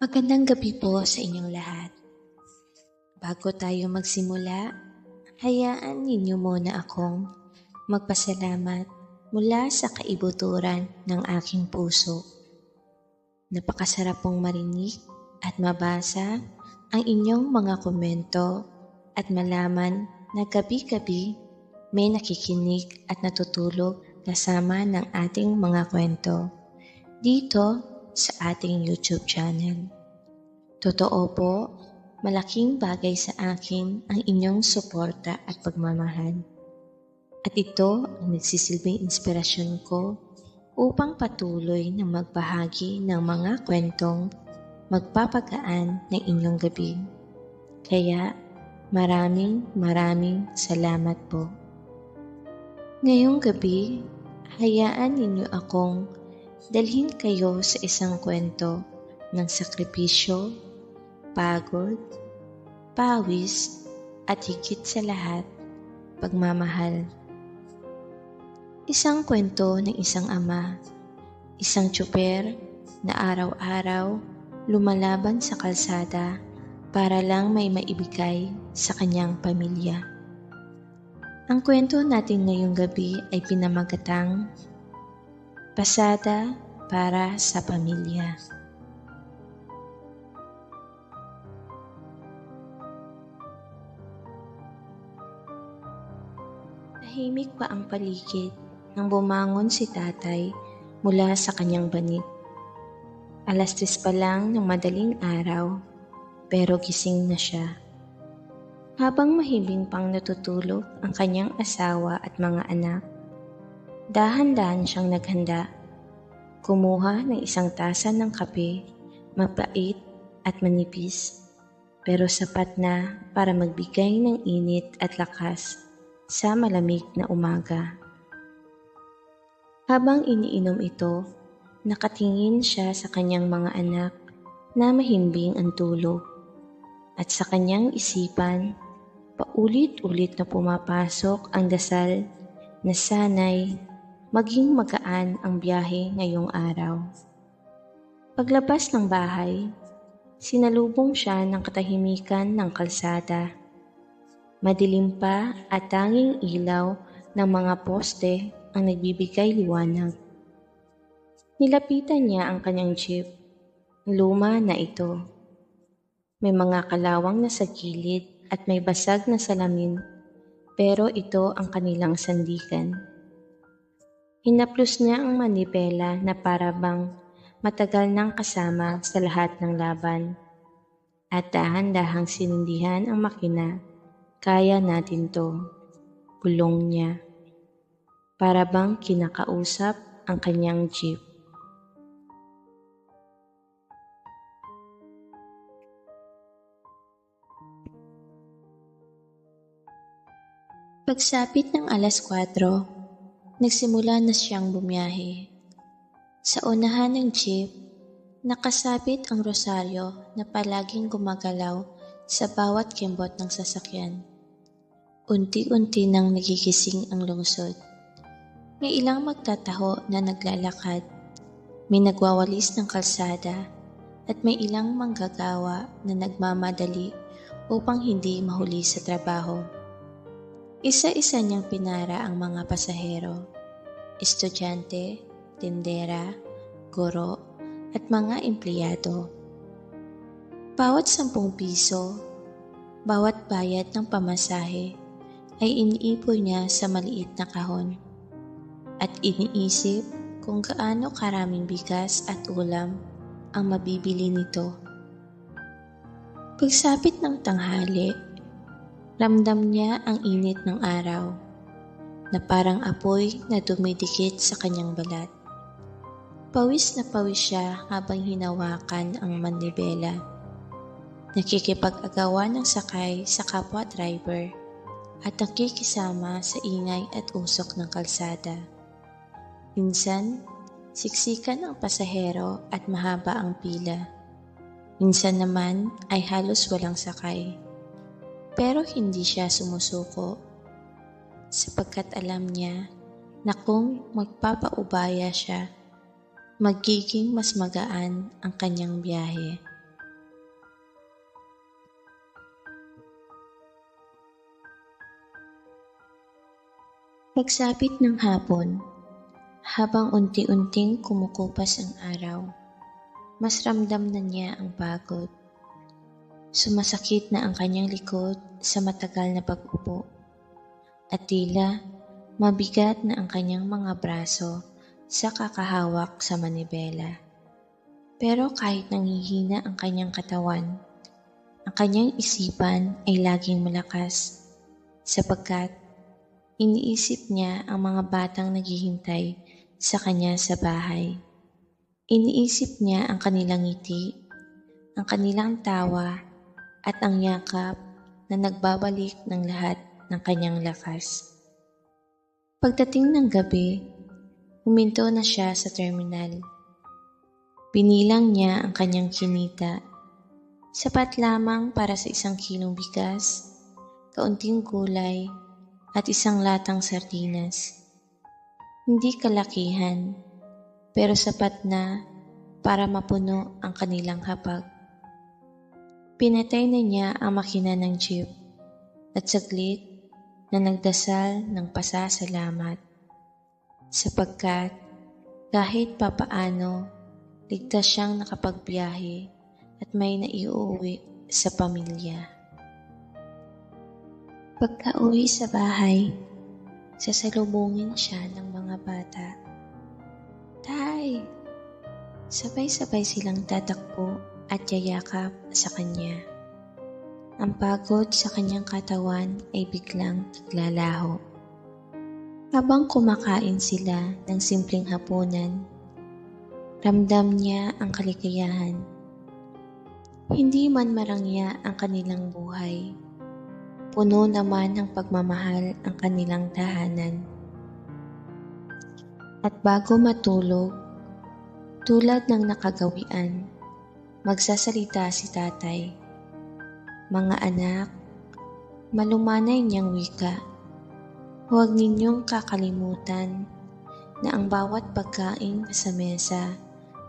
Magandang gabi po sa inyong lahat. Bago tayo magsimula, hayaan ninyo muna akong magpasalamat mula sa kaibuturan ng aking puso. Napakasarap pong marinig at mabasa ang inyong mga komento at malaman na gabi-gabi may nakikinig at natutulog kasama ng ating mga kwento dito sa ating YouTube channel. Totoo po, malaking bagay sa akin ang inyong suporta at pagmamahal. At ito ang nagsisilbing inspirasyon ko upang patuloy na magbahagi ng mga kwentong magpapagaan ng inyong gabi. Kaya maraming salamat po. Ngayong gabi, hayaan ninyo akong dalhin kayo sa isang kwento ng sakripisyo, pagod, pawis, at higit sa lahat, pagmamahal. Isang kwento ng isang ama, isang tsuper na araw-araw lumalaban sa kalsada para lang may maibigay sa kanyang pamilya. Ang kwento natin ngayong gabi ay pinamagatang Pasada para sa Pamilya. Tahimik pa ang paligid nang bumangon si tatay mula sa kanyang banig. 3:00 pa lang ng madaling araw, pero gising na siya. Habang mahimbing pang natutulog ang kanyang asawa at mga anak, dahan-dahan siyang naghanda. Kumuha ng isang tasa ng kape, mapait at manipis, pero sapat na para magbigay ng init at lakas sa malamig na umaga. Habang iniinom ito, nakatingin siya sa kanyang mga anak na mahimbing ang tulog, at sa kanyang isipan, paulit-ulit na pumapasok ang dasal na sana'y maging magaan ang biyahe ngayong araw. Paglabas ng bahay, sinalubong siya ng katahimikan ng kalsada. Madilim pa at tanging ilaw ng mga poste ang nagbibigay liwanag. Nilapitan niya ang kanyang jeep. Luma na ito. May mga kalawang na sa gilid at may basag na salamin, pero ito ang kanilang sandigan. Hinaplos niya ang manibela na parabang matagal nang kasama sa lahat ng laban, at dahan-dahang sinindihan ang makina. Kaya natin to, bulong niya. Parabang kinakausap ang kanyang jeep. Pagsapit ng 4:00, nagsimula na siyang bumiyahe. Sa unahan ng jeep, nakasabit ang rosaryo na palaging gumagalaw sa bawat kimbot ng sasakyan. Unti-unti nang nagigising ang lungsod. May ilang magtataho na naglalakad, may nagwawalis ng kalsada, at may ilang manggagawa na nagmamadali upang hindi mahuli sa trabaho. Isa-isa niyang pinara ang mga pasahero, estudyante, tindera, guro, at mga empleyado. Bawat 10 piso, bawat bayad ng pamasahe ay iniipon niya sa maliit na kahon, at iniisip kung gaano karaming bigas at ulam ang mabibili nito. Pagsapit ng tanghali, ramdam niya ang init ng araw na parang apoy na dumidikit sa kanyang balat. Pawis na pawis siya habang hinawakan ang manibela. Nakikipag-agawan ng sakay sa kapwa driver at nakikisama sa ingay at usok ng kalsada. Minsan, siksikan ang pasahero at mahaba ang pila. Minsan naman ay halos walang sakay. Pero hindi siya sumusuko, sapagkat alam niya na kung magpapaubaya siya, magiging mas magaan ang kanyang biyahe. Pagsapit ng hapon, habang unti-unting kumukupas ang araw, mas ramdam na niya ang pagod. Sumasakit na ang kanyang likod sa matagal na pag-upo at tila mabigat na ang kanyang mga braso sa kakahawak sa manibela. Pero kahit nanghihina ang kanyang katawan, ang kanyang isipan ay laging malakas sapagkat iniisip niya ang mga batang naghihintay sa kanya sa bahay. Iniisip niya ang kanilang ngiti, ang kanilang tawa at ang yakap na nagbabalik ng lahat ng kanyang lakas. Pagdating ng gabi, huminto na siya sa terminal. Binilang niya ang kanyang kinita. Sapat lamang para sa 1 kilong bigas, kaunting gulay at 1 latang sardinas. Hindi kalakihan, pero sapat na para mapuno ang kanilang hapag. Pinatay na niya ang makina ng jeep at saglit na nagdasal ng pasasalamat sapagkat kahit papaano ligtas siyang nakapagbiyahe at may naiuwi sa pamilya. Pagka-uwi sa bahay, sasalubungin siya ng mga bata. "Tay!" Sabay-sabay silang tatakbo at yayakap sa kanya. Ang pagod sa kanyang katawan ay biglang naglalaho. Habang kumakain sila ng simpleng hapunan, ramdam niya ang kaligayahan. Hindi man marangya ang kanilang buhay, puno naman ng pagmamahal ang kanilang tahanan. At bago matulog, tulad ng nakagawian, magsasalita si tatay. "Mga anak," malumanay niyang wika, "huwag ninyong kakalimutan na ang bawat pagkain sa mesa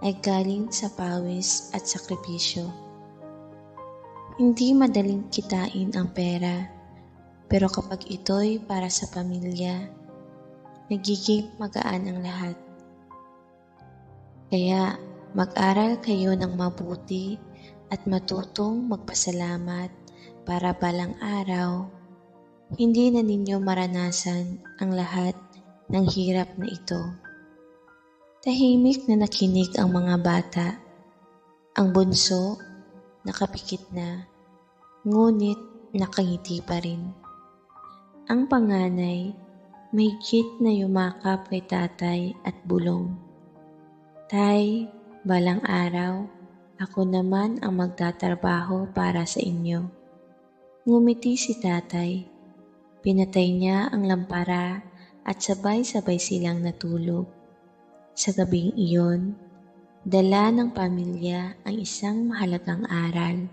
ay galing sa pawis at sakripisyo. Hindi madaling kitain ang pera, pero kapag ito'y para sa pamilya, nagiging magaan ang lahat. Kaya mag-aral kayo ng mabuti at matutong magpasalamat para balang araw, hindi na ninyo maranasan ang lahat ng hirap na ito." Tahimik na nakinig ang mga bata. Ang bunso, nakapikit na, ngunit nakangiti pa rin. Ang panganay, mahigit na yumakap kay tatay at bulong, "Tay, balang araw, ako naman ang magtatrabaho para sa inyo." Ngumiti si tatay. Pinatay niya ang lampara at sabay-sabay silang natulog. Sa gabing iyon, dala ng pamilya ang isang mahalagang aral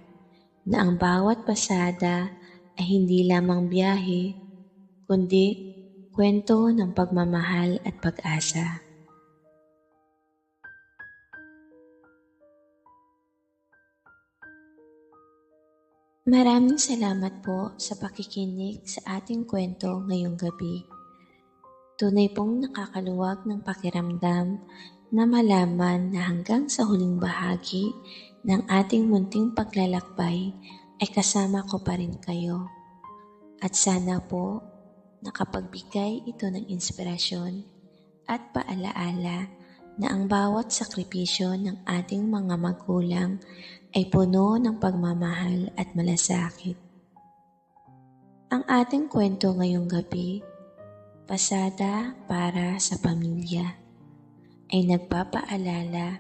na ang bawat pasada ay hindi lamang biyahe, kundi kwento ng pagmamahal at pag-asa. Maraming salamat po sa pakikinig sa ating kwento ngayong gabi. Tunay pong nakakaluwag ng pakiramdam na malaman na hanggang sa huling bahagi ng ating munting paglalakbay ay kasama ko pa rin kayo. At sana po nakapagbigay ito ng inspirasyon at paalaala na ang bawat sakripisyo ng ating mga magulang ay puno ng pagmamahal at malasakit. Ang ating kwento ngayong gabi, Pasada para sa Pamilya, ay nagpapaalala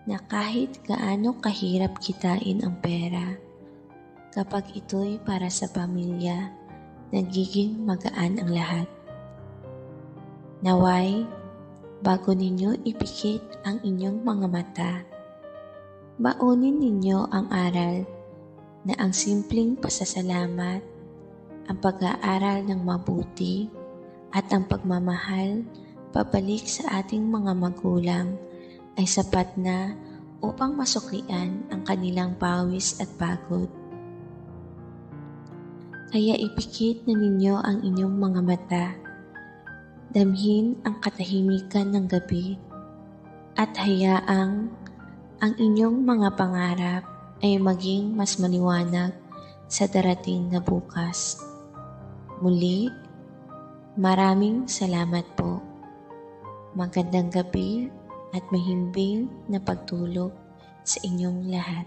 na kahit gaano kahirap kitain ang pera, kapag ito'y para sa pamilya, nagiging magaan ang lahat. Naway, bago ninyo ipikit ang inyong mga mata, baunin ninyo ang aral na ang simpleng pasasalamat, ang pag-aaral ng mabuti, at ang pagmamahal pabalik sa ating mga magulang ay sapat na upang masuklian ang kanilang pawis at pagod. Kaya ipikit na ninyo ang inyong mga mata Damhin ang katahimikan ng gabi at hayaang ang inyong mga pangarap ay maging mas maliwanag sa darating na bukas. Muli, maraming salamat po. Magandang gabi at mahimbing na pagtulog sa inyong lahat.